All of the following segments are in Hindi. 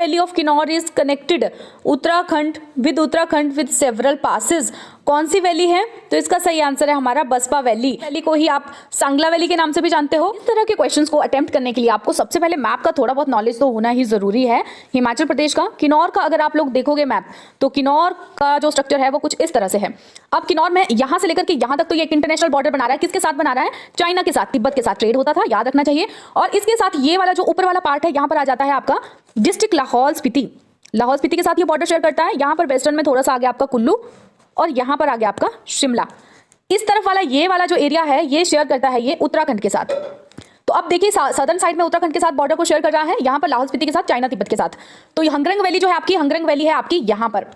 Valley of Kinnaur is connected Uttarakhand with several passes. कौन सी वैली है? तो इसका सही आंसर है हमारा बसपा वैली। वैली को ही आप सांगला वैली के नाम से भी जानते हो। इस तरह के क्वेश्चंस को अटेम्प्ट करने के लिए आपको सबसे पहले मैप का थोड़ा बहुत नॉलेज तो होना ही जरूरी है। हिमाचल प्रदेश का किन्नौर का अगर आप लोग देखोगे मैप, तो किन्नौर का जो स्ट्रक्चर है वो कुछ इस तरह से है। अब किन्नौर में यहां से लेकर के यहां तक तो ये एक इंटरनेशनल बॉर्डर बना रहा है। किसके साथ बना रहा है? चाइना के साथ, तिब्बत के साथ ट्रेड होता था, याद रखना चाहिए। और इसके साथ ये वाला जो ऊपर वाला पार्ट है, यहां पर आ जाता है आपका डिस्ट्रिक्ट लाहौल स्पीति। लाहौल स्पीति के साथ ये बॉर्डर शेयर करता है। यहां पर वेस्टर्न में थोड़ा सा आ गया आपका कुल्लू, और यहां पर आ गया आपका शिमला। इस तरफ वाला ये वाला जो एरिया है ये शेयर करता है ये उत्तराखंड के साथ। तो अब देखिए सदर्न साइड में उत्तराखंड के साथ बॉर्डर को शेयर कर रहा है, यहां पर लाहौल स्पीति के साथ, चाइना तिब्बत के साथ। तो हंगरंग वैली जो है आपकी, हंगरंग वैली है आपकी यहां पर।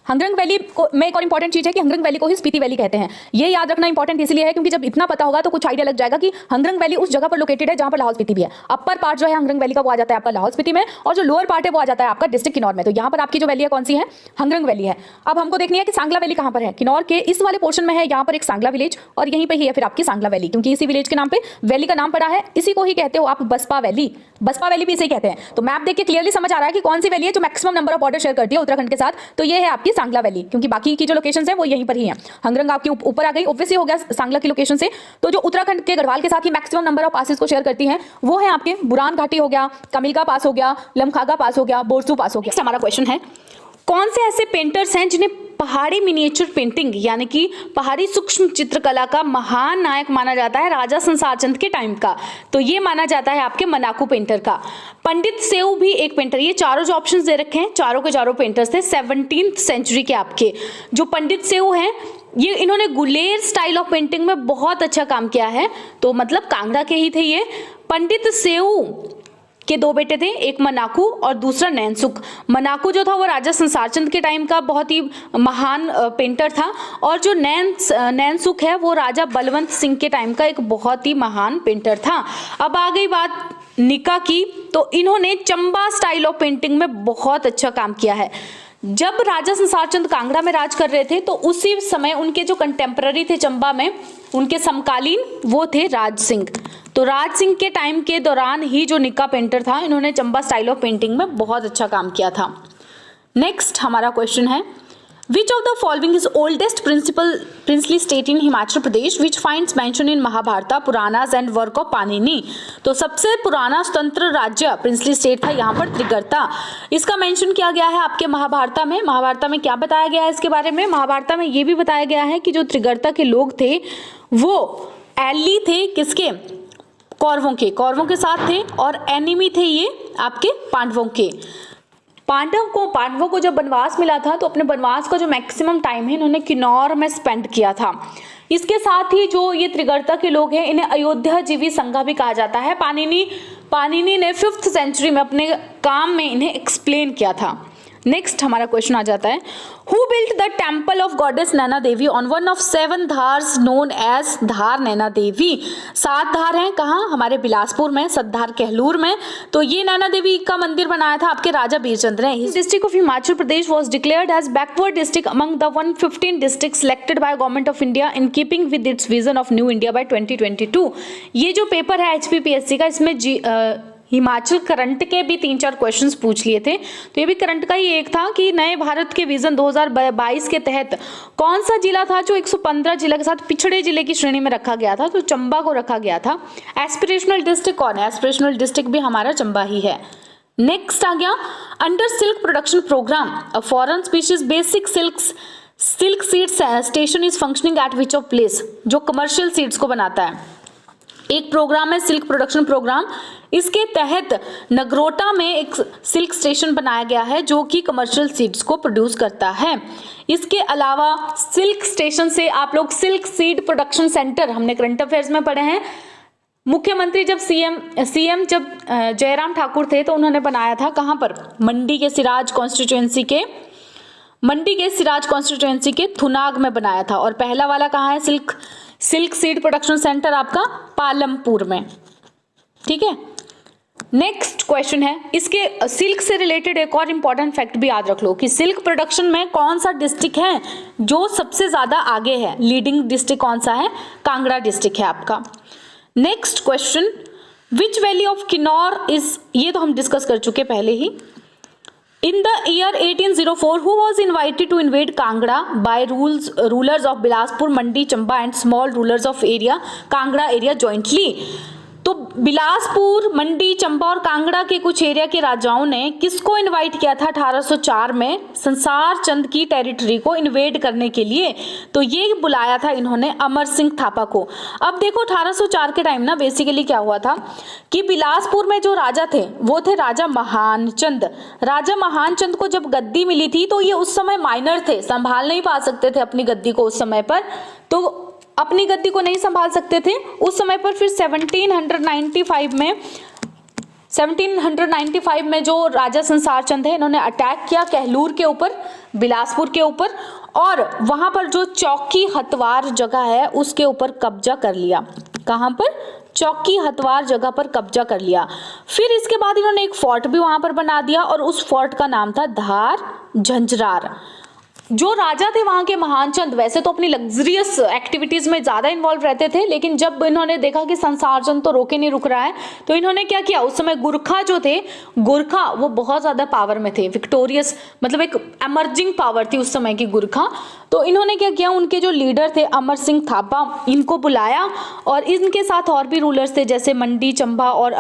हंगरंग वैली में एक और इंपॉर्टेंट चीज है कि हंगरंग वैली को ही स्पीति वैली कहते हैं। ये याद रखना इंपॉर्टेंट इसलिए है क्योंकि जब इतना पता होगा तो कुछ आइडिया लग जाएगा कि हंगरंग वैली उस जगह पर लोकेटेड है जहां पर लाहौल स्पीति भी है। अपर पार्ट जो है हंगरंग वैली का वो आ जाता है आपका लाहौल स्पीति में, और जो लोअर पार्ट है वो आ जाता है आपका डिस्ट्रिक्ट किन्नौर में। तो यहाँ पर आपकी जो वैली है कौन सी है? हंगरंग वैली है। अब हमको देखनी है कि सांगला वैली कहाँ पर है। किन्नौर के इस वाले पोर्शन में है, यहाँ पर एक सांगला विलेज, और यहीं पर ही है फिर आपकी सांगला वैली, क्योंकि इसी विलेज के नाम पे वैली का नाम पड़ा है। इसी को ही कहते हो आप बसपा वैली। बसपा वैली भी इसे कहते हैं। तो मैप देख के क्लियरली समझ आ रहा है कि कौन सी वैली है जो maximum number of border share करती है उत्तराखंड के साथ। तो ये है आपकी सांगला वैली, क्योंकि बाकी की जो लोकेशंस है वो यहीं पर ही है। हंगरंग आपकी ऊपर आ गई, ऑब्वियसली हो गया सांगला की लोकेशन से। तो जो उत्तराखंड के गढ़वाल के साथ ही मैक्सिमम नंबर ऑफ पासेस को शेयर करती है वो है आपके बुरान घाटी हो गया, कमिलका पास हो गया, लमखागा पास हो गया, बोरसू पास हो गया। हमारा क्वेश्चन है, कौन से ऐसे पेंटर्स हैं जिन्हें पहाड़ी मिनिएचर पेंटिंग यानी कि पहाड़ी सूक्ष्म चित्रकला का महान नायक माना जाता है राजा संसार चंद के टाइम का? तो ये माना जाता है आपके मनाकू पेंटर का। पंडित सेऊ भी एक पेंटर। ये चारों जो ऑप्शंस दे रखे हैं चारों के चारों पेंटर्स थे 17th सेंचुरी के आपके। जो पंडित सेऊ हैं ये इन्होंने गुलेर स्टाइल ऑफ पेंटिंग में बहुत अच्छा काम किया है। तो मतलब कांगड़ा के ही थे ये। पंडित सेऊ के दो बेटे थे, एक मनाकू और दूसरा नैनसुख। मनाकू जो था वो राजा संसार चंद के टाइम का बहुत ही महान पेंटर था, और जो नैनसुख है वो राजा बलवंत सिंह के टाइम का एक बहुत ही महान पेंटर था। अब आ गई बात निका की, तो इन्होंने चंबा स्टाइल ऑफ पेंटिंग में बहुत अच्छा काम किया है। जब राजा संसार चंद कांगड़ा में राज कर रहे थे तो उसी समय उनके जो कंटेम्पररी थे चंबा में, उनके समकालीन, वो थे राज सिंह। तो राज सिंह के टाइम के दौरान ही जो निका पेंटर था, इन्होंने चंबा स्टाइल ऑफ पेंटिंग में बहुत अच्छा काम किया था। नेक्स्ट हमारा क्वेश्चन है, Which of the following is oldest princely state in Himachal Pradesh which finds mention in Mahabharata, Puranas and work of Panini? तो सबसे पुराना स्वतंत्र राज्य प्रिंसली स्टेट था यहाँ पर त्रिगर्ता। इसका मेंशन किया गया है आपके महाभारता में। महाभारता में क्या बताया गया है इसके बारे में? महाभारता में ये भी बताया गया है कि जो त्रिगर्ता के लोग थे वो एली थे किसके? कौरवों के साथ थे, और एनिमी थे ये आपके पांडवों के। पांडवों को जब वनवास मिला था तो अपने वनवास का जो मैक्सिमम टाइम है इन्होंने किन्नौर में स्पेंड किया था। इसके साथ ही जो ये त्रिगर्ता के लोग हैं इन्हें अयोध्या जीवी संघा भी कहा जाता है। पाणिनि ने 5th सेंचुरी में अपने काम में इन्हें एक्सप्लेन किया था। नेक्स्ट हमारा क्वेश्चन आ जाता है, who built the temple of goddess Naina Devi on one of 7 dhars known as Dhar Naina Devi? 7 धार हैं कहाँ? हमारे बिलासपुर में, सतधार कहलूर में। तो ये नैना देवी का मंदिर बनाया था आपके राजा बीरचंद्र ने। District of Himachal Pradesh was declared as backward district among the 115 district selected by government of India in keeping with its vision of new India by 2022। ये जो पेपर है HPPSC का, इसमें हिमाचल करंट के भी 3-4 क्वेश्चंस पूछ लिए थे। तो ये भी करंट का ही एक था कि नए भारत के विजन 2022 के तहत कौन सा जिला था जो 115 जिला के साथ पिछड़े जिले की श्रेणी में रखा गया था? तो चंबा को रखा गया था। एस्पिरेशनल डिस्ट्रिक्ट कौन है? एस्पिरेशनल डिस्ट्रिक्ट भी हमारा चंबा ही है। नेक्स्ट आ गया, under silk production programme a foreign species basic silk seeds station is functioning at which of place? जो कमर्शियल सीड्स को बनाता है, एक प्रोग्राम है सिल्क प्रोडक्शन प्रोग्राम। इसके तहत नगरोटा में एक सिल्क स्टेशन बनाया गया है जो कि कमर्शियल सीड्स को प्रोड्यूस करता है। इसके अलावा सिल्क स्टेशन से आप लोग सिल्क सीड प्रोडक्शन सेंटर हमने करंट अफेयर्स में पढ़े हैं। मुख्यमंत्री जब सीएम जब जयराम ठाकुर थे तो उन्होंने बनाया था कहाँ पर? मंडी के सिराज कॉन्स्टिट्यूएंसी के थुनाग में बनाया था। और पहला वाला कहाँ है? सिल्क सीड प्रोडक्शन सेंटर आपका पालमपुर में। ठीक है। नेक्स्ट क्वेश्चन है, इसके सिल्क से रिलेटेड एक और इंपॉर्टेंट फैक्ट भी याद रख लो कि सिल्क प्रोडक्शन में कौन सा डिस्ट्रिक्ट है जो सबसे ज्यादा आगे है? लीडिंग डिस्ट्रिक्ट कौन सा है? कांगड़ा डिस्ट्रिक्ट है आपका। Next question, which valley of Kinnaur is, ये तो हम डिस्कस कर चुके पहले ही। In the year 1804, who was invited to invade Kangra by rulers of Bilaspur, Mandi, Chamba and small rulers of area Kangra area jointly? तो बिलासपुर, मंडी, चंबा और कांगड़ा के कुछ एरिया के राजाओं ने किसको इनवाइट किया था 1804 में संसार चंद की टेरिटरी को इन्वेड करने के लिए? तो ये बुलाया था इन्होंने अमर सिंह थापा को। अब देखो 1804 के टाइम ना बेसिकली क्या हुआ था कि बिलासपुर में जो राजा थे वो थे राजा महानचंद। राजा महानचंद को जब गद्दी मिली थी तो ये उस समय माइनर थे, संभाल नहीं पा सकते थे अपनी गद्दी को उस समय पर, तो अपनी गद्दी को नहीं संभाल सकते थे उस समय पर। फिर 1795 में जो राजा संसार चंद है इन्होंने अटैक किया कहलूर के ऊपर, बिलासपुर के ऊपर, और वहां पर जो चौकी हतवार जगह है उसके ऊपर कब्जा कर लिया। कहां पर? चौकी हतवार जगह पर कब्जा कर लिया। फिर इसके बाद इन्होंने एक फोर्ट भी वहां पर बना दिया और उस फोर्ट का नाम था धार झंझरार। जो राजा थे वहां के महानचंद वैसे तो अपनी लग्जरियस एक्टिविटीज में ज्यादा इन्वॉल्व रहते थे, लेकिन जब इन्होंने देखा कि संसार चंद तो रोके नहीं रुक रहा है तो इन्होंने क्या किया, उस समय गुरखा जो थे, गुरखा वो बहुत ज्यादा पावर में थे, विक्टोरियस मतलब एक एमर्जिंग पावर थी उस समय की गुरखा। तो इन्होंने क्या किया, उनके जो लीडर थे अमर सिंह थापा, इनको बुलाया और इनके साथ और भी रूलर्स थे जैसे मंडी, चंबा और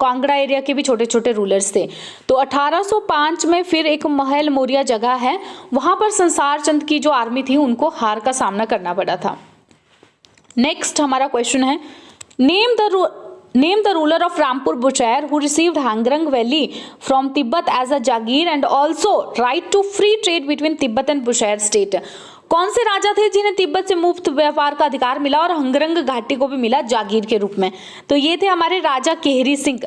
कांगड़ा एरिया के भी छोटे छोटे रूलर्स थे। तो 1805 में फिर एक महल मोरिया जगह है वहां पर संसार चंद की जो आर्मी थी उनको हार का सामना करना पड़ा था। नेक्स्ट हमारा क्वेश्चन है, name the ruler of Rampur Bushahr who received Hangrang valley from Tibet as a jagir and also right to free trade between Tibet and Bushahr state. कौन से राजा थे जिन्हें तिब्बत से मुफ्त व्यापार का अधिकार मिला और हंगरंग घाटी को भी मिला जागीर के रूप में? तो ये थे हमारे राजा केहरी सिंह।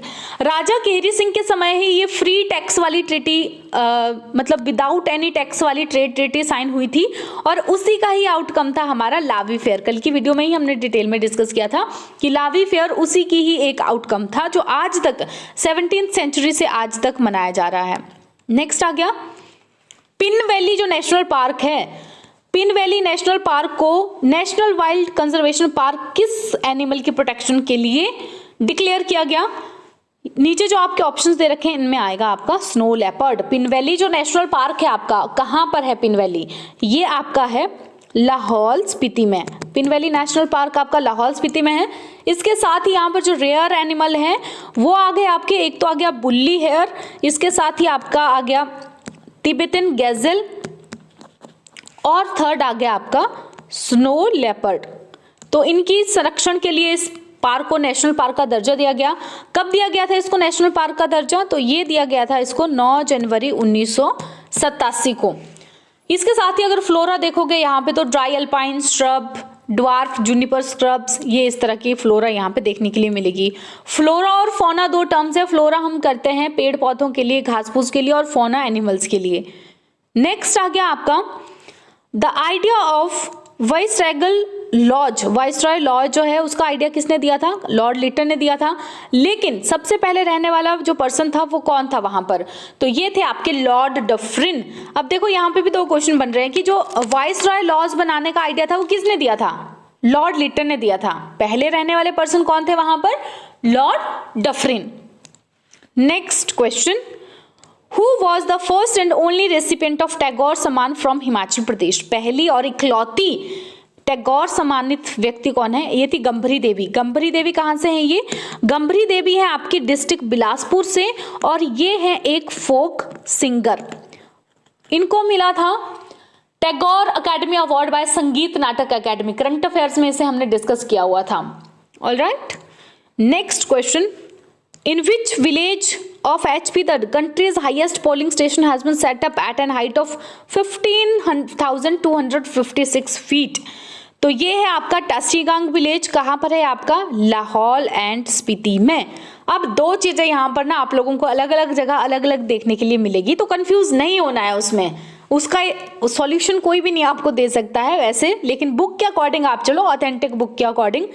राजा केहरी सिंह के समय ही ये फ्री टैक्स वाली ट्रीटी मतलब विदाउट एनी टैक्स वाली ट्रेड ट्रीटी साइन हुई थी और उसी का ही आउटकम था हमारा लावी फेयर। कल की वीडियो में ही हमने डिटेल में डिस्कस किया था कि लावी फेयर उसी की ही एक आउटकम था जो आज तक 17th सेंचुरी से आज तक मनाया जा रहा है। नेक्स्ट आ गया पिन वैली जो नेशनल पार्क है। पिन वैली नेशनल पार्क को नेशनल वाइल्ड कंजर्वेशन पार्क किस एनिमल की प्रोटेक्शन के लिए डिक्लेयर किया गया? नीचे जो आपके ऑप्शंस दे रखे हैं इनमें आएगा आपका स्नो लेपर्ड। पिन वैली जो नेशनल पार्क है आपका कहां पर है? पिन वैली ये आपका है लाहौल स्पीति में। पिन वैली नेशनल पार्क आपका लाहौल स्पीति में है। इसके साथ ही यहाँ पर जो रेयर एनिमल है वो आ गए आपके, एक तो आ गया बुल्ली हेयर, इसके साथ ही आपका आ गया तिब्बतन गैज़ल और थर्ड आ गया आपका स्नो लेपर्ड। तो इनकी संरक्षण के लिए इस पार्क को नेशनल पार्क का दर्जा दिया गया। कब दिया गया था इसको नेशनल पार्क का दर्जा? तो ये दिया गया था इसको 9 जनवरी 1987 को। इसके साथ ही अगर फ्लोरा देखोगे यहाँ पे तो dry alpine shrub, dwarf Juniper scrubs, ये इस तरह की फ्लोरा यहाँ पे देखने के लिए मिलेगी। फ्लोरा और फोना दो टर्म्स है। फ्लोरा हम करते हैं पेड़ पौधों के लिए, घास फूस के लिए, और फोना एनिमल्स के लिए। नेक्स्ट आ गया आपका the idea of viceregal lodge. Viceroy lodge जो है उसका आइडिया किसने दिया था? लॉर्ड लिटन ने दिया था। लेकिन सबसे पहले रहने वाला जो पर्सन था वो कौन था वहां पर? तो ये थे आपके लॉर्ड डफरिन। अब देखो यहाँ पे भी दो क्वेश्चन बन रहे हैं कि जो वाइसरॉय लॉज बनाने का आइडिया था वो किसने दिया था? लॉर्ड लिटन ने दिया था। पहले रहने वाले पर्सन कौन थे वहां पर? Lord Dufferin. Next question, Who was the first and only recipient of Tagore सम्मान from हिमाचल प्रदेश? पहली और इकलौती टैगोर सम्मानित व्यक्ति कौन है? ये थी गंभरी देवी। गंभरी देवी कहाँ से है? ये गंभरी देवी है आपकी डिस्ट्रिक्ट बिलासपुर से और ये है एक फोक सिंगर। इनको मिला था टैगोर अकेडमी अवार्ड बाय संगीत नाटक अकेडमी। करंट अफेयर्स में इसे हमने डिस्कस किया हुआ था। Alright, next question, in which village of HP the country's highest polling station has been set up at an height of 15,256 feet? तो ये है आपका टसीगंग विलेज। कहाँ पर है आपका? लाहौल एंड स्पीति में। अब दो चीजें यहाँ पर ना आप लोगों को अलग अलग जगह अलग अलग देखने के लिए मिलेगी, तो कंफ्यूज नहीं होना है उसमें। उसका सॉल्यूशन कोई भी नहीं आपको दे सकता है वैसे, लेकिन बुक के अकॉर्डिंग आप चलो, ऑथेंटिक बुक के अकॉर्डिंग।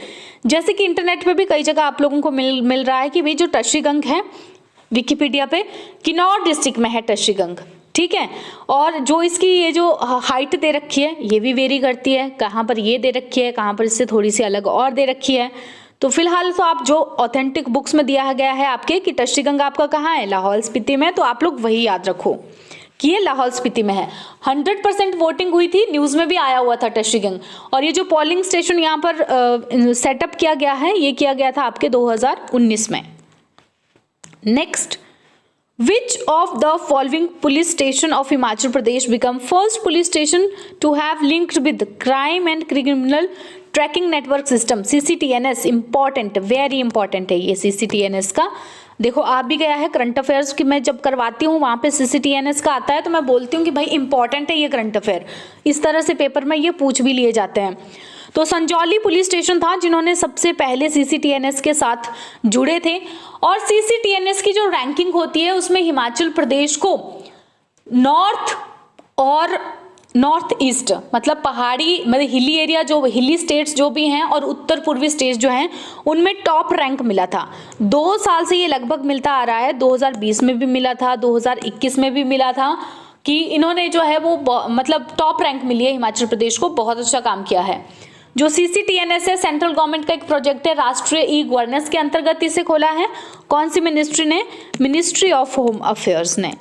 जैसे कि इंटरनेट पे भी कई जगह आप लोगों को मिल रहा है कि भाई जो टशीगंग है विकिपीडिया पे किन्नौर डिस्ट्रिक्ट में है टशीगंग, ठीक है। और जो इसकी ये जो हाइट दे रखी है ये भी वेरी करती है, कहाँ पर ये दे रखी है, कहाँ पर इससे थोड़ी सी अलग और दे रखी है। तो फिलहाल तो आप जो ऑथेंटिक बुक्स में दिया गया है आपके कि टशी गंगा आपका कहाँ है, लाहौल स्पीति में, तो आप लोग वही याद रखो कि ये लाहौल स्पीति में है। 100% वोटिंग हुई थी, न्यूज में भी आया हुआ था टशीगंग। और ये जो पोलिंग स्टेशन यहाँ पर सेटअप किया गया है, ये किया गया था आपके 2019 में। Next, Which of the following police station of Himachal Pradesh become first police station to have linked with crime and criminal tracking network system CCTNS? important, very important है ये CCTNS का। देखो आ भी गया है करंट अफेयर्स की, मैं जब करवाती हूँ वहाँ पे CCTNS का आता है तो मैं बोलती हूँ कि भाई इंपॉर्टेंट है ये करंट अफेयर, इस तरह से पेपर में ये पूछ भी लिए जाते हैं। तो संजौली पुलिस स्टेशन था जिन्होंने सबसे पहले CCTNS के साथ जुड़े थे। और CCTNS की जो रैंकिंग होती है उसमें हिमाचल प्रदेश को नॉर्थ और नॉर्थ ईस्ट, मतलब पहाड़ी, मतलब हिली एरिया, जो हिली स्टेट्स जो भी हैं और उत्तर पूर्वी स्टेट्स जो हैं उनमें टॉप रैंक मिला था। 2 साल से ये लगभग मिलता आ रहा है, 2020 में भी मिला था, 2021 में भी मिला था कि इन्होंने जो है वो मतलब टॉप रैंक मिली है हिमाचल प्रदेश को, बहुत अच्छा काम किया है। जो CCTNS है सेंट्रल गवर्नमेंट का एक प्रोजेक्ट है, राष्ट्रीय ई गवर्नेंस के अंतर्गत इसे खोला है। कौन सी मिनिस्ट्री ने? मिनिस्ट्री ऑफ होम अफेयर्स ने।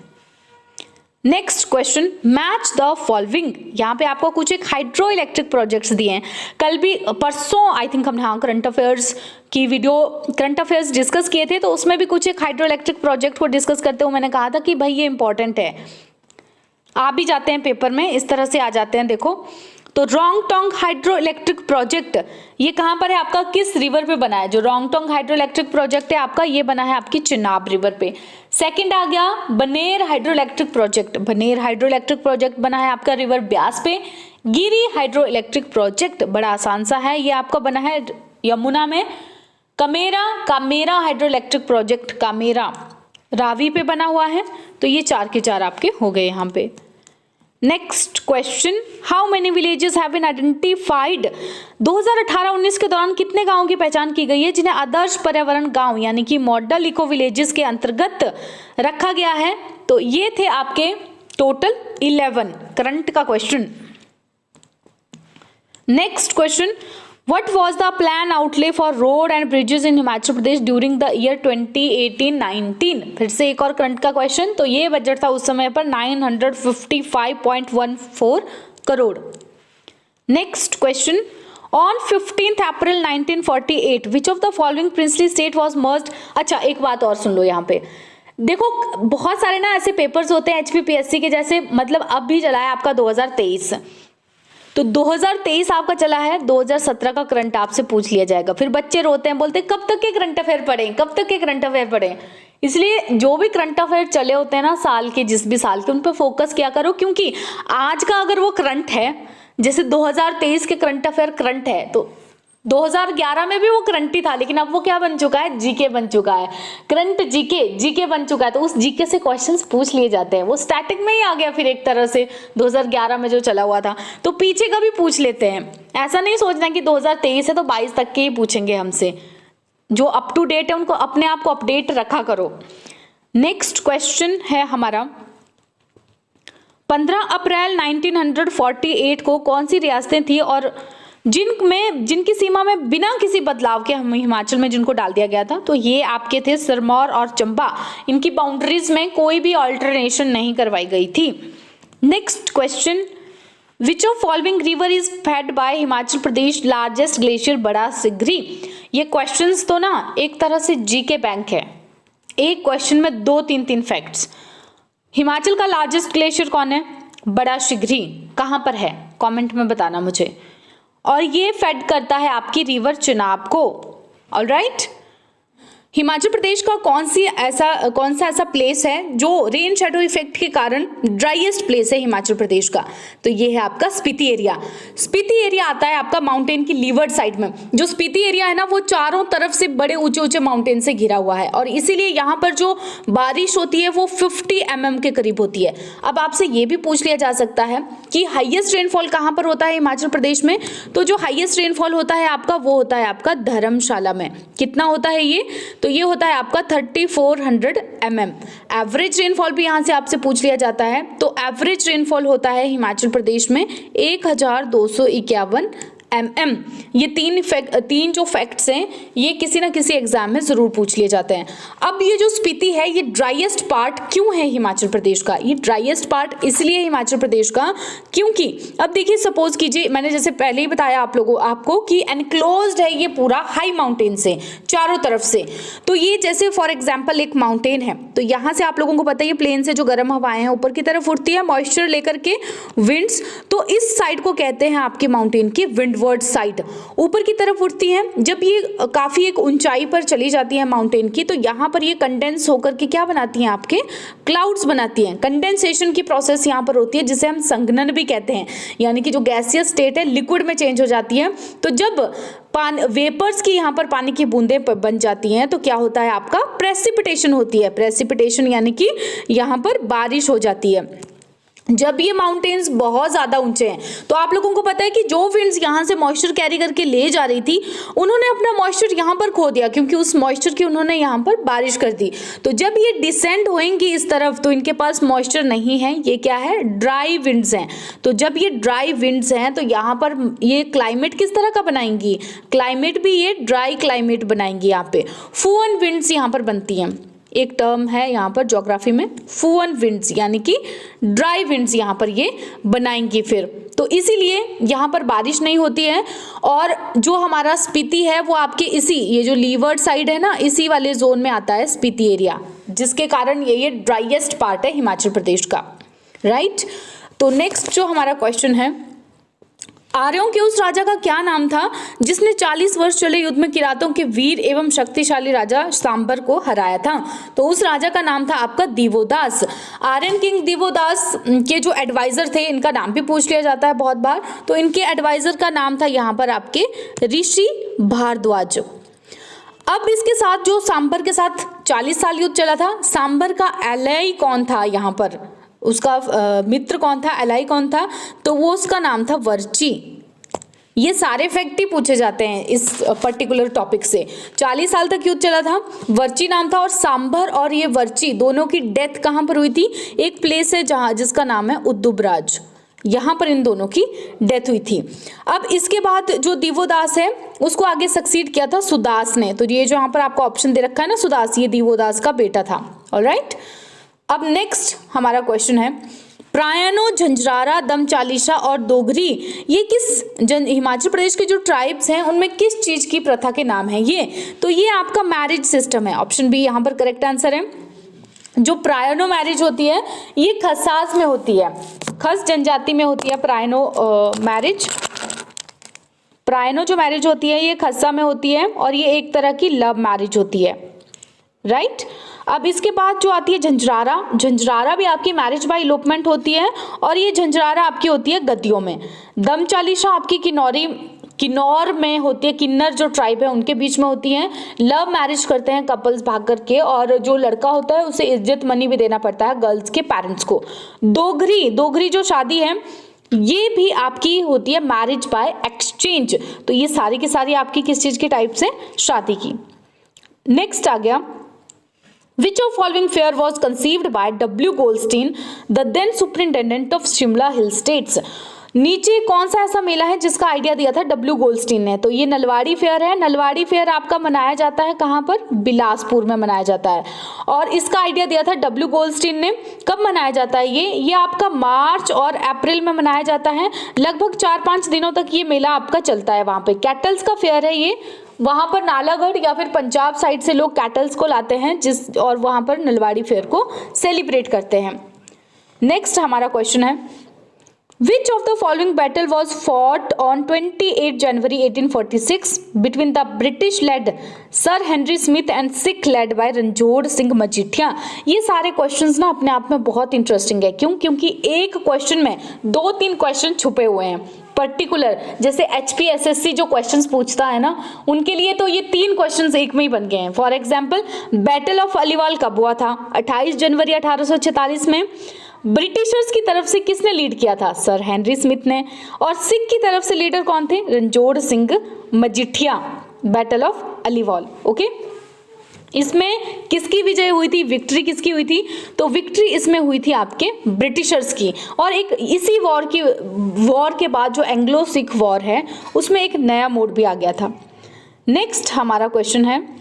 Next question, match the following. यहाँ पे आपको कुछ एक हाइड्रो इलेक्ट्रिक प्रोजेक्ट्स दिए हैं। कल भी परसों आई थिंक हमने हाँ करंट अफेयर्स की वीडियो, करंट अफेयर्स डिस्कस किए थे, तो उसमें भी कुछ एक हाइड्रो इलेक्ट्रिक प्रोजेक्ट को डिस्कस करते हुए मैंने कहा था कि भाई ये इंपॉर्टेंट है, आ भी जाते हैं पेपर में, इस तरह से आ जाते हैं। देखो तो रोंगटोंग हाइड्रो इलेक्ट्रिक प्रोजेक्ट ये कहाँ पर है आपका, किस रिवर पे बना है? जो रोंगटोंग हाइड्रो इलेक्ट्रिक प्रोजेक्ट है आपका, ये बना है आपकी चिनाब रिवर पे। सेकंड आ गया बनेर हाइड्रो इलेक्ट्रिक प्रोजेक्ट। बनेर हाइड्रो इलेक्ट्रिक प्रोजेक्ट बना है आपका रिवर ब्यास पे। गिरी हाइड्रो इलेक्ट्रिक प्रोजेक्ट बड़ा आसान सा है, ये आपका बना है यमुना में। कामेरा हाइड्रो इलेक्ट्रिक प्रोजेक्ट कामेरा रावी पे बना हुआ है। तो ये 4 के 4 आपके हो गए यहाँ पे। Next question, how many villages have been identified? 2018-19 के दौरान कितने गांवों की पहचान की गई है जिन्हें आदर्श पर्यावरण गांव यानी कि मॉडल इको विलेजेस के अंतर्गत रखा गया है? तो ये थे आपके टोटल 11 करंट का question. Next question, What was the plan outlay for road and bridges in Himachal Pradesh during the year 2018-19? फिर से एक और करंट का क्वेश्चन। तो ये बजट था उस समय पर 955.14 crore. Next question, on 15th April 1948 which of the following princely state was merged? अच्छा एक बात और सुन लो यहाँ पे, देखो बहुत सारे ना ऐसे पेपर्स होते हैं HPPSC के जैसे, मतलब अब भी चला है आपका 2023, तो 2023 आपका चला है, 2017 का करंट आपसे पूछ लिया जाएगा। फिर बच्चे रोते हैं, बोलते हैं कब तक के करंट अफेयर पढ़ें, कब तक के करंट अफेयर पढ़ें। इसलिए जो भी करंट अफेयर चले होते हैं ना साल के, जिस भी साल के, उन पर फोकस किया करो, क्योंकि आज का अगर वो करंट है, जैसे 2023 के करंट अफेयर करंट है, तो 2011 में भी वो करंट ही था, लेकिन अब वो क्या बन चुका है? जीके बन चुका है। करंट जीके बन चुका है, तो उस जीके से क्वेश्चंस पूछ लिए जाते हैं। वो स्टैटिक में ही आ गया फिर एक तरह से 2011 में जो चला हुआ था, तो पीछे का भी पूछ लेते हैं। ऐसा नहीं सोचना कि 2023 है तो 22 तक के ही पूछेंगे हमसे। जो अप टू डेट है उनको अपने आप को अपडेट रखा करो। नेक्स्ट क्वेश्चन है हमारा, 15 अप्रैल 1948 को कौन सी रियासतें थी और जिनकी सीमा में बिना किसी बदलाव के हम हिमाचल में जिनको डाल दिया गया था? तो ये आपके थे सिरमौर और चंबा। इनकी बाउंड्रीज में कोई भी ऑल्टरनेशन नहीं करवाई गई थी। Next question, which of following river is fed by Himachal Pradesh largest glacier बड़ा सिगरी? ये क्वेश्चंस तो ना एक तरह से जीके बैंक है, एक क्वेश्चन में 2-3 फैक्ट्स। हिमाचल का लार्जेस्ट ग्लेशियर कौन है? बड़ा सिगरी। कहाँ पर है? कमेंट में बताना मुझे। और ये फेड करता है आपकी रिवर चिनाब को। ऑलराइट, हिमाचल प्रदेश का कौन सा ऐसा प्लेस है जो रेन शैडो इफेक्ट के कारण ड्राईएस्ट प्लेस है हिमाचल प्रदेश का? तो ये है आपका स्पीति एरिया। स्पीति एरिया आता है आपका माउंटेन की लीवर्ड साइड में। जो स्पीति एरिया है ना वो चारों तरफ से बड़े ऊंचे ऊंचे माउंटेन से घिरा हुआ है, और इसीलिए यहाँ पर जो बारिश होती है वो 50 mm के करीब होती है। अब आपसे ये भी पूछ लिया जा सकता है कि हाईएस्ट रेनफॉल कहाँ पर होता है हिमाचल प्रदेश में? तो जो हाईएस्ट रेनफॉल होता है आपका वो होता है आपका धर्मशाला में। कितना होता है ये? तो ये होता है आपका 3400 mm। एवरेज रेनफॉल भी यहाँ से आपसे पूछ लिया जाता है, तो एवरेज रेनफॉल होता है हिमाचल प्रदेश में 1251 mm, ये तीन जो फैक्ट्स हैं ये किसी ना किसी एग्जाम में जरूर पूछ लिए जाते हैं। अब ये जो स्पीति है ये ड्राइएस्ट पार्ट क्यों है हिमाचल प्रदेश का? ये ड्राइएस्ट पार्ट इसलिए हिमाचल प्रदेश का क्योंकि अब देखिए सपोज कीजिए, मैंने जैसे पहले ही बताया आपको कि एनक्लोज्ड है ये पूरा हाई माउंटेन से चारों तरफ से। तो ये जैसे फॉर एग्जाम्पल एक माउंटेन है, तो यहाँ से आप लोगों को पता है ये प्लेन से जो गर्म हवाएं हैं ऊपर की तरफ उठती है मॉइस्चर लेकर के विंड्स, तो इस साइड को कहते हैं आपके माउंटेन की विंडवर्ड साइड, ऊपर की तरफ उठती है। जब ये काफी एक ऊंचाई पर चली जाती है माउंटेन की, तो यहाँ पर ये कंडेंस होकर के क्या बनाती हैं, आपके क्लाउड्स बनाती हैं। कंडेंसेशन की प्रोसेस यहाँ पर होती है जिसे हम संघनन भी कहते हैं, यानी कि जो गैसियस स्टेट है लिक्विड में चेंज हो जाती है। तो जब वेपर्स की यहाँ पर पानी की बूंदें बन जाती हैं तो क्या होता है, आपका प्रेसिपिटेशन होती है। प्रेसिपिटेशन यानी कि यहाँ पर बारिश हो जाती है। जब ये माउंटेन्स बहुत ज़्यादा ऊंचे हैं तो आप लोगों को पता है कि जो विंड्स यहाँ से मॉइस्चर कैरी करके ले जा रही थी उन्होंने अपना मॉइस्चर यहाँ पर खो दिया, क्योंकि उस मॉइस्चर की उन्होंने यहाँ पर बारिश कर दी। तो जब ये डिसेंड होंगी इस तरफ तो इनके पास मॉइस्चर नहीं है, ये क्या है, ड्राई विंड्स हैं। तो जब ये ड्राई विंड्स हैं तो यहाँ पर ये क्लाइमेट किस तरह का बनाएंगी, क्लाइमेट भी ये ड्राई क्लाइमेट बनाएंगी। यहाँ पे फूअन विंड्स यहाँ पर बनती हैं, एक टर्म है यहाँ पर ज्योग्राफी में फूअन विंड्स, यानी कि ड्राई विंड्स यहाँ पर ये बनाएंगी फिर। तो इसीलिए यहाँ पर बारिश नहीं होती है। और जो हमारा स्पीति है वो आपके ये जो लीवर्ड साइड है ना, इसी वाले जोन में आता है स्पीति एरिया, जिसके कारण ये ड्राइएस्ट पार्ट है हिमाचल प्रदेश का, राइट। तो नेक्स्ट जो हमारा क्वेश्चन है, आर्यों के उस राजा का क्या नाम था जिसने 40 वर्ष चले युद्ध में किरातों के वीर एवं शक्तिशाली राजा सांबर को हराया था? तो उस राजा का नाम था आपका दिवोदास। आर्यन किंग दिवोदास के जो एडवाइजर थे, इनका नाम भी पूछ लिया जाता है बहुत बार, तो इनके एडवाइजर का नाम था यहाँ पर आपके ऋषि भारद्वाज। अब इसके साथ जो सांबर के साथ 40 साल युद्ध चला था, सांबर का एलाई कौन था, यहाँ पर उसका मित्र कौन था, एलाई कौन था, तो वो उसका नाम था वर्ची। ये सारे फैक्ट ही पूछे जाते हैं इस पर्टिकुलर टॉपिक से। 40 साल तक युद्ध चला था, वर्ची नाम था, और सांबर और ये वर्ची दोनों की डेथ कहाँ पर हुई थी, एक प्लेस है जहाँ जिसका नाम है उद्दुबराज, यहाँ पर इन दोनों की डेथ हुई थी। अब इसके बाद जो दिवोदास है उसको आगे सक्सीड किया था सुदास ने। तो ये जो यहाँ पर आपका ऑप्शन दे रखा है ना सुदास, ये दिवोदास का बेटा था। ऑलराइट, अब नेक्स्ट हमारा क्वेश्चन है, प्रायनो, झंझारा, दमचालीसा और दोगरी ये किस हिमाचल प्रदेश के जो ट्राइब्स हैं उनमें किस चीज की प्रथा के नाम है ये? तो ये आपका मैरिज सिस्टम है, ऑप्शन बी यहाँ पर करेक्ट आंसर है। जो प्रायनो मैरिज होती है ये खसास में होती है, खस जनजाति में होती है प्रायनो मैरिज। प्रायनो जो मैरिज होती है ये खस्सा में होती है और ये एक तरह की लव मैरिज होती है, राइट। अब इसके बाद जो आती है झंझारा, झंझारा भी आपकी मैरिज बाय इलोपमेंट होती है और ये झंझारा आपकी होती है गद्दियों में। दमचालीसा आपकी किन्नौर में होती है, किन्नर जो ट्राइब है उनके बीच में होती है। लव मैरिज करते हैं कपल्स भाग करके, और जो लड़का होता है उसे इज्जत मनी भी देना पड़ता है गर्ल्स के पेरेंट्स को। दोगरी जो शादी है ये भी आपकी होती है मैरिज बाय एक्सचेंज। तो ये सारी की सारी आपकी किस चीज के टाइप से, शादी की। नेक्स्ट आ गया, Which of following fair was conceived by W. Goldstein, the then superintendent of Shimla Hill States? नीचे कौन सा ऐसा मेला है जिसका आइडिया दिया था डब्ल्यू गोल्डस्टीन ने? तो ये नलवाड़ी फेयर है। नलवाड़ी फेयर आपका मनाया जाता है कहाँ पर, बिलासपुर में मनाया जाता है, और इसका आइडिया दिया था डब्ल्यू गोल्डस्टीन ने। कब मनाया जाता है ये आपका मार्च और अप्रैल में मनाया जाता है। लगभग 4-5 दिनों तक ये मेला आपका चलता है। वहाँ पे कैटल्स का फेयर है ये, वहाँ पर नालागढ़ या फिर पंजाब साइड से लोग कैटल्स को लाते हैं और वहाँ पर नलवाड़ी फेयर को सेलिब्रेट करते हैं। नेक्स्ट हमारा क्वेश्चन है, Which of the following battle was fought on 28 January 1846 between the British-led Sir Henry Smith and Sikh-led by रणजोड़ Singh Majithia? ये सारे क्वेश्चंस ना अपने आप में बहुत इंटरेस्टिंग है। क्यों? क्योंकि एक क्वेश्चन में 2-3 क्वेश्चन छुपे हुए हैं पर्टिकुलर। जैसे HPSSC जो क्वेश्चंस पूछता है ना, उनके लिए तो ये 3 क्वेश्चंस एक में ही बन गए हैं। For example, battle of Aliwal कब हुआ था? 28 जनवरी 1846 में। ब्रिटिशर्स की तरफ से किसने लीड किया था? सर हेनरी स्मिथ ने। और सिख की तरफ से लीडर कौन थे? Ranjodh Singh Majithia. Battle of Aliwal. Okay, इसमें किसकी विजय हुई थी, विक्ट्री किसकी हुई थी? तो विक्ट्री इसमें हुई थी आपके ब्रिटिशर्स की। और एक इसी वॉर के बाद जो एंग्लो सिख वॉर है उसमें एक नया मोड भी आ गया था। नेक्स्ट हमारा क्वेश्चन है,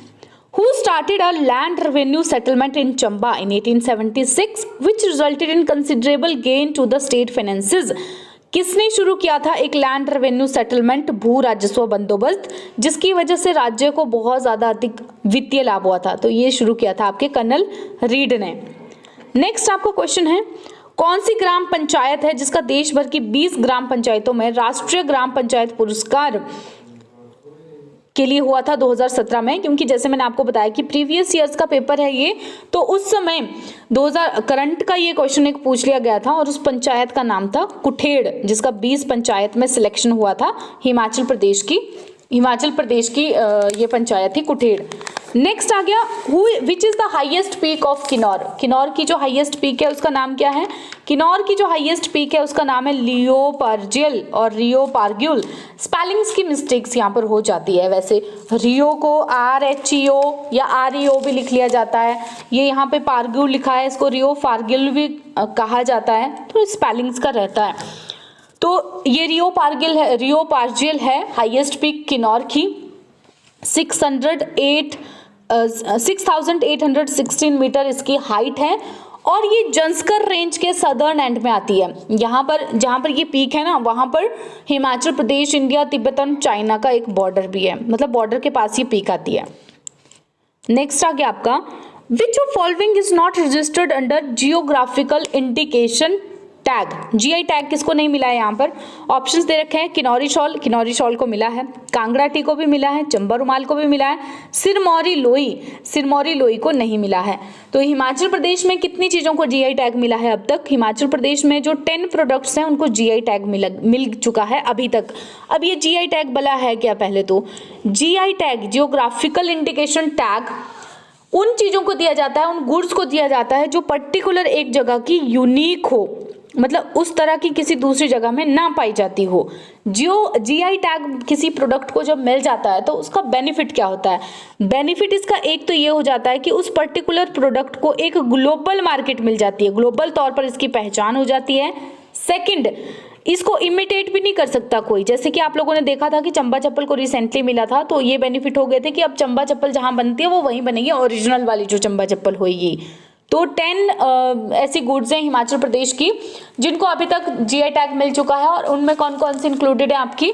Who started a land revenue settlement in Chamba in 1876 which resulted in considerable gain to the state finances? किसने शुरू किया था एक लैंड रेवेन्यू सेटलमेंट, भू राजस्व बंदोबस्त, जिसकी वजह से राज्य को बहुत ज्यादा अधिक वित्तीय लाभ हुआ था? तो ये शुरू किया था आपके कर्नल रीड ने। नेक्स्ट आपका क्वेश्चन है, कौन सी ग्राम पंचायत है जिसका देश भर की 20 ग्राम पंचायतों में राष्ट्रीय ग्राम पंचायत पुरस्कार के लिए हुआ था 2017 में? क्योंकि जैसे मैंने आपको बताया कि प्रीवियस ईयर्स का पेपर है ये, तो उस समय 2000 करंट का ये क्वेश्चन एक पूछ लिया गया था और उस पंचायत का नाम था कुठेड़, जिसका 20 पंचायत में सिलेक्शन हुआ था। हिमाचल प्रदेश की ये पंचायत थी कुठेड़। नेक्स्ट आ गया, विच is the highest peak of Kinnaur? Kinnaur की जो हाईएस्ट पीक है उसका नाम क्या है? किन्नौर की जो हाईएस्ट पीक है उसका नाम है लियोपार्जियल और रियोपार्ग्युल। स्पेलिंग्स की मिस्टेक्स यहाँ पर हो जाती है, वैसे रियो को RHEO या REO भी लिख लिया जाता है, ये यहाँ पे पार्ग्युल लिखा है, इसको रियोपार्ग्युल भी कहा जाता है, तो स्पेलिंग्स का रहता है। तो ये रियोपार्जियल है हाईएस्ट पीक किन्नौर की, 6,816 मीटर इसकी हाइट है और ये जंस्कर रेंज के सदर्न एंड में आती है। यहाँ पर जहाँ पर ये पीक है ना, वहाँ पर हिमाचल प्रदेश, इंडिया, तिब्बत और चाइना का एक बॉर्डर भी है, मतलब बॉर्डर के पास ये पीक आती है। नेक्स्ट आ गया आपका, which of following is not registered under geographical indication tag? GI tag किसको नहीं मिला है? यहाँ पर ऑप्शंस दे रखे हैं, किन्नौरी शॉल को मिला है, कांगड़ा टी को भी मिला है, चंबा रुमाल को भी मिला है, सिरमौरी लोई को नहीं मिला है। तो हिमाचल प्रदेश में कितनी चीजों को GI टैग मिला है अब तक? हिमाचल प्रदेश में जो 10 प्रोडक्ट्स हैं उनको GI टैग मिल चुका है अभी तक। अब ये GI टैग बला है क्या? पहले तो GI tag, geographical indication tag, उन चीजों को दिया जाता है, उन गुड्स को दिया जाता है जो पर्टिकुलर एक जगह की यूनिक हो, मतलब उस तरह की किसी दूसरी जगह में ना पाई जाती हो। GI टैग किसी प्रोडक्ट को जब मिल जाता है तो उसका बेनिफिट क्या होता है? बेनिफिट इसका एक तो ये हो जाता है कि उस पर्टिकुलर प्रोडक्ट को एक ग्लोबल मार्केट मिल जाती है, ग्लोबल तौर पर इसकी पहचान हो जाती है। सेकंड, इसको इमिटेट भी नहीं कर सकता कोई, जैसे कि आप लोगों ने देखा था कि चंबा चप्पल को रिसेंटली मिला था, तो ये बेनिफिट हो गए थे कि अब चंबा चप्पल जहां बनती है वो वहीं बनेगी, ओरिजिनल वाली जो चंबा चप्पल होगी। तो 10 ऐसी गुड्स हैं हिमाचल प्रदेश की जिनको अभी तक GI टैग मिल चुका है, और उनमें कौन कौन सी इंक्लूडेड है आपकी?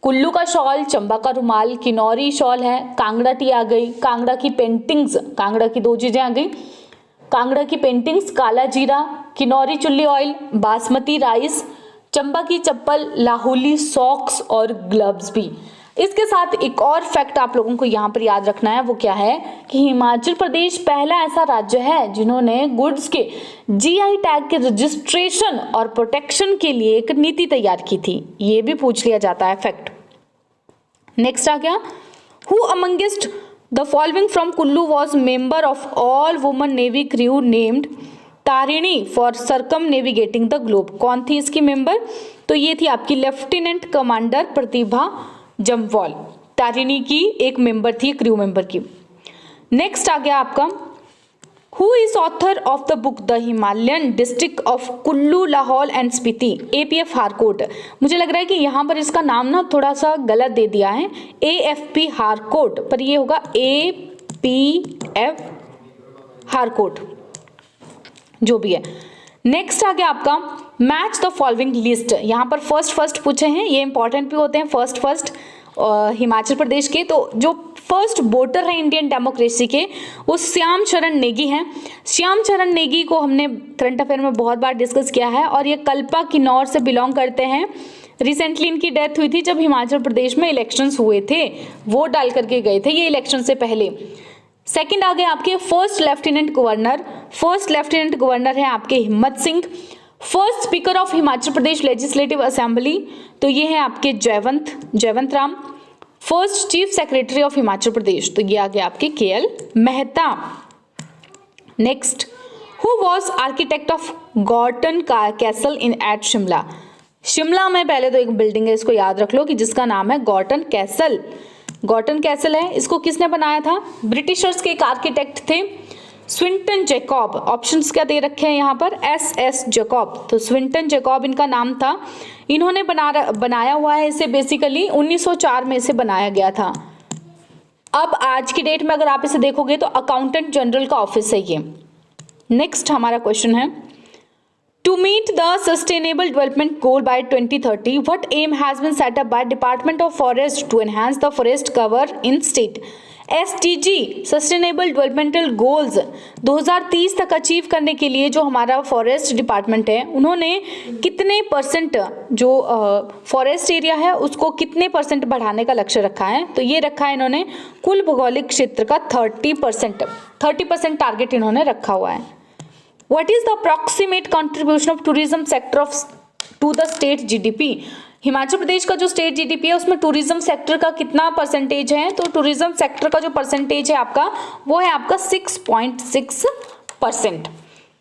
कुल्लू का शॉल, चंबा का रुमाल, किन्नौरी शॉल है, कांगड़ा टी आ गई, कांगड़ा की पेंटिंग्स, कांगड़ा की 2 चीजें आ गई, कांगड़ा की पेंटिंग्स, काला जीरा, किन्नौरी चुल्ली ऑयल, बासमती राइस, चंबा की चप्पल, लाहौली सॉक्स और ग्लव्स भी। इसके साथ एक और फैक्ट आप लोगों को यहाँ पर याद रखना है, वो क्या है कि हिमाचल प्रदेश पहला ऐसा राज्य है जिन्होंने गुड्स के GI टैग के रजिस्ट्रेशन और प्रोटेक्शन के लिए एक नीति तैयार की थी। ये भी पूछ लिया जाता है फैक्ट। नेक्स्ट आ गया, who amongst the following from Kullu was member of all woman navy crew named Tarini for circum navigating the globe? कौन थी इसकी मेंबर? तो ये थी आपकी लेफ्टिनेंट कमांडर प्रतिभा जम्वाल, तारिणी की एक मेंबर थी, क्रू मेंबर की। नेक्स्ट आ गया आपका, who is author of the book the Himalayan district of Kullu, Lahaul and Spiti? APF Harcourt. मुझे लग रहा है कि यहाँ पर इसका नाम ना थोड़ा सा गलत दे दिया है, AFP हारकोट, पर ये होगा APF हारकोट, जो भी है। नेक्स्ट आ गया आपका, मैच द फॉलोइंग लिस्ट। यहाँ पर फर्स्ट पूछे हैं, ये इंपॉर्टेंट भी होते हैं फर्स्ट हिमाचल प्रदेश के। तो जो फर्स्ट वोटर है इंडियन डेमोक्रेसी के, वो श्याम चरण नेगी हैं। श्याम चरण नेगी को हमने करंट अफेयर में बहुत बार डिस्कस किया है, और ये कल्पा किन्नौर से बिलोंग करते हैं। रिसेंटली इनकी डेथ हुई थी जब हिमाचल प्रदेश में इलेक्शंस हुए थे, वोट डाल करके गए थे ये इलेक्शन से पहले। सेकंड आ गए आपके फर्स्ट लेफ्टिनेंट गवर्नर है आपके Himmat Singh. First speaker of Himachal Pradesh legislative assembly, तो ये है आपके Jaywant Ram. First chief secretary of Himachal Pradesh, तो ये आ गया आपके KL Mehta. Next, who was architect of Gorton castle in at Shimla? Shimla में पहले तो एक बिल्डिंग है, इसको याद रख लो कि जिसका नाम है गॉर्टन कैसल। गॉर्टन कैसल है, इसको किसने बनाया था? ब्रिटिशर्स के एक आर्किटेक्ट थे स्विंटन जैकब। ऑप्शंस क्या दे रखे हैं यहाँ पर? S Jacob. तो स्विंटन जैकब इनका नाम था। इन्होंने बनाया हुआ है इसे, बेसिकली 1904 में इसे बनाया गया था। अब आज की डेट में अगर आप इसे देखोगे तो अकाउंटेंट जनरल का ऑफिस है ये। नेक्स्ट हमारा क्वेश्चन है, To meet the Sustainable Development Goal by 2030, what aim has been set up by Department of Forest to enhance the forest cover in state? SDG Sustainable Developmental Goals 2030 तक अचीव करने के लिए जो हमारा फॉरेस्ट डिपार्टमेंट है, उन्होंने कितने परसेंट जो फॉरेस्ट एरिया है उसको कितने परसेंट बढ़ाने का लक्ष्य रखा है? तो ये रखा है इन्होंने कुल भौगोलिक क्षेत्र का 30% टारगेट इन्होंने रखा हुआ है। What is the approximate contribution of tourism sector to the state GDP? Himachal Pradesh का जो स्टेट जीडीपी है उसमें टूरिज्म सेक्टर का कितना परसेंटेज है? तो टूरिज्म सेक्टर का जो परसेंटेज है आपका वो है आपका 6.6%।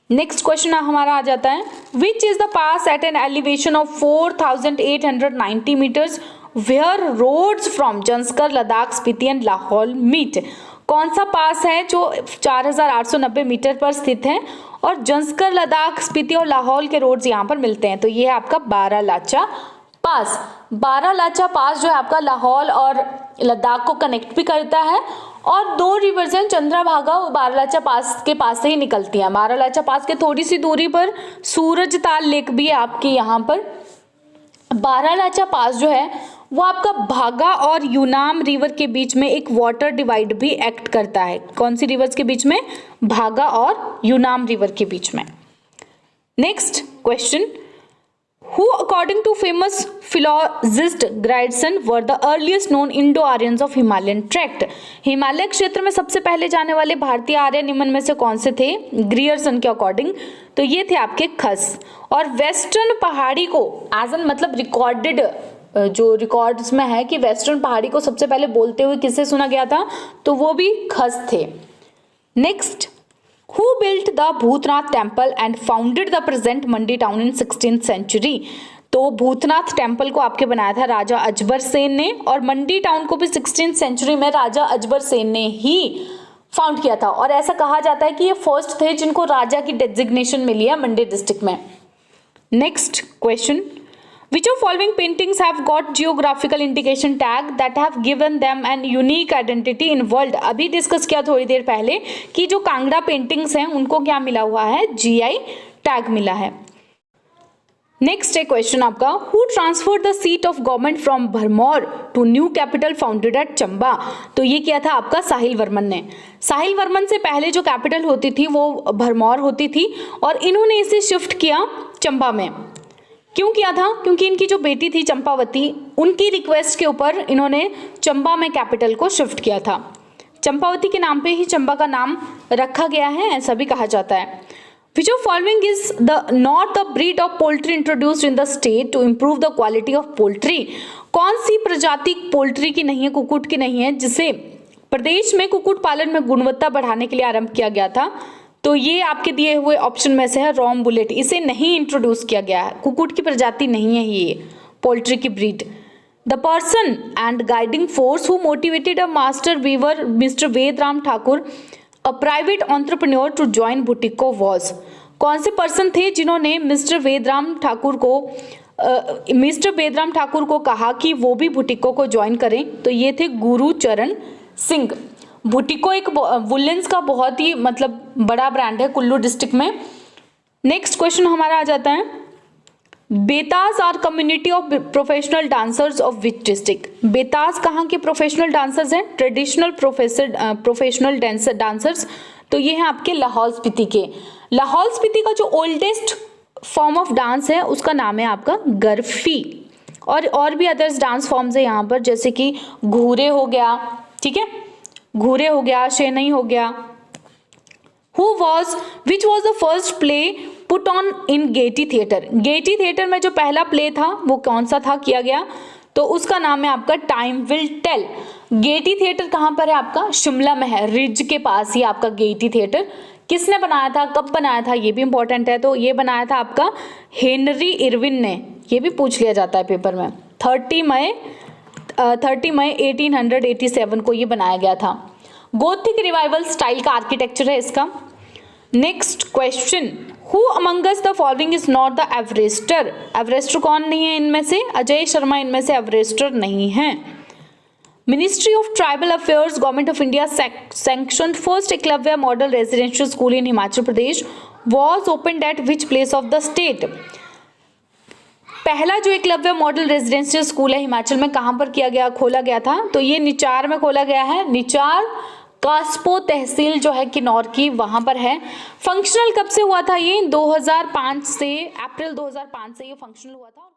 नेक्स्ट क्वेश्चन हमारा आ जाता है, which is the pass at an elevation of 4890 metres where roads from Zanskar, Ladakh, Spiti and Lahaul meet? कौन सा पास है जो 4890 मीटर पर स्थित है और जंस्कर, लद्दाख, स्पीति और लाहौल के रोड्स यहाँ पर मिलते हैं? तो ये है आपका बारालाचा पास। बारालाचा पास जो है आपका लाहौल और लद्दाख को कनेक्ट भी करता है और दो रिवर्स हैं चंद्रभागा वो बारालाचा पास के पास से ही निकलती हैं। बारालाचा पास के थोड़ी सी दूरी पर सूरजताल लेक भी है आपकी यहाँ पर। बारालाचा पास जो है वो आपका भागा और यूनाम रिवर के बीच में एक वाटर डिवाइड भी एक्ट करता है। कौन सी रिवर्स के बीच में? भागा और यूनाम रिवर के बीच में। Next question, who according to famous philologist Grierson were the earliest known Indo Aryans of Himalayan tract? Himalaya क्षेत्र में सबसे पहले जाने वाले भारतीय आर्य निम्न में से कौन से थे ग्रियर्सन के अकॉर्डिंग? तो ये थे आपके खस। और वेस्टर्न पहाड़ी को एज एन मतलब रिकॉर्डेड जो रिकॉर्ड्स में है कि वेस्टर्न पहाड़ी को सबसे पहले बोलते हुए किससे सुना गया था? तो वो भी खस थे। Next, who built the Bhootnath temple and founded the present Mandi town in 16th century? तो भूतनाथ टेम्पल को आपके बनाया था राजा अजबर सेन ने और मंडी टाउन को भी 16th सेंचुरी में राजा अजबर सेन ने ही फाउंड किया था। और ऐसा कहा जाता है कि ये फर्स्ट थे जिनको राजा की डेजिग्नेशन मिली है मंडी डिस्ट्रिक्ट में। Next question, which of following paintings have got geographical indication tag that have given them an unique identity in world? अभी डिस्कस किया थोड़ी देर पहले कि जो कांगड़ा पेंटिंग्स हैं उनको क्या मिला हुआ है? जीआई टैग मिला है। नेक्स्ट है क्वेश्चन आपका, who transferred the seat of government from Bharmour to new capital founded at Chamba? तो ये किया था आपका साहिल वर्मन ने। साहिल वर्मन से पहले जो कैपिटल होती थी वो भरमौर होती थी और इन्होंने इसे शिफ्ट किया चंबा में। क्यों किया था? क्योंकि इनकी जो बेटी थी चंपावती, उनकी रिक्वेस्ट के ऊपर इन्होंने चंबा में कैपिटल को शिफ्ट किया था। चंपावती के नाम पे ही चंबा का नाम रखा गया है, ऐसा भी कहा जाता है। Which of following is not the breed of poultry introduced in the state to improve the quality of poultry? कौन सी प्रजाति पोल्ट्री की नहीं है, कुक्कुट की नहीं है, जिसे प्रदेश में कुक्कुट पालन में गुणवत्ता बढ़ाने के लिए आरंभ किया गया था? तो ये आपके दिए हुए ऑप्शन में से है रॉम बुलेट। इसे नहीं इंट्रोड्यूस किया गया है, कुक्कुट की प्रजाति नहीं है ये पोल्ट्री की breed. The person and guiding force who motivated a master weaver mister Vedram Thakur a private entrepreneur to join Bhuttico was? कौन से पर्सन थे जिन्होंने मिस्टर वेदराम ठाकुर को कहा कि वो भी बुटीको को ज्वाइन करें? तो ये थे गुरुचरण सिंह। बुटीको एक वुलेंस का बहुत ही मतलब बड़ा ब्रांड है कुल्लू डिस्ट्रिक्ट में। नेक्स्ट क्वेश्चन हमारा आ जाता है, Betaj are community of professional dancers of which district? Betaj कहाँ के प्रोफेशनल डांसर्स हैं? Traditional professional dancers. तो ये हैं आपके लाहौल स्पीति के। लाहौल स्पीति का जो ओल्डेस्ट फॉर्म ऑफ डांस है उसका नाम है आपका गरफी। और भी अदर्स डांस फॉर्म्स है यहाँ पर, जैसे कि घूरे हो गया, ठीक है, घूरे हो गया, शेनई हो गया। Which was the first play put on in Gaiety Theatre? Gaiety Theatre में जो पहला प्ले था वो कौन सा था किया गया? तो उसका नाम है आपका time will tell. Getty theatre कहाँ पर है आपका? शिमला में है, रिज के पास ही आपका गेटी थिएटर। किसने बनाया था, कब बनाया था, ये भी इंपॉर्टेंट है। तो ये बनाया था आपका हेनरी इरविन ने, ये भी पूछ लिया जाता है पेपर में। 30 मई 30 मई 1887 को ये बनाया गया था। गोथिक रिवाइवल स्टाइल का आर्किटेक्चर है इसका। Next question, who among us the following is not the Everester? Everester कौन नहीं है इनमें से? अजय शर्मा इनमें से एवरेस्टर नहीं है। Ministry of tribal affairs government of India sanctioned first Eklavya model residential school in Himachal Pradesh was opened eight which place of the state? पहला जो एकलव्य मॉडल रेजिडेंशियल स्कूल है हिमाचल में कहां पर किया गया, खोला गया था? तो ये निचार में खोला गया है। निचार कास्पो तहसील जो है किन्नौर की, वहां पर है। फंक्शनल कब से हुआ था ये? 2005 से, अप्रैल 2005 से ये फंक्शनल हुआ था।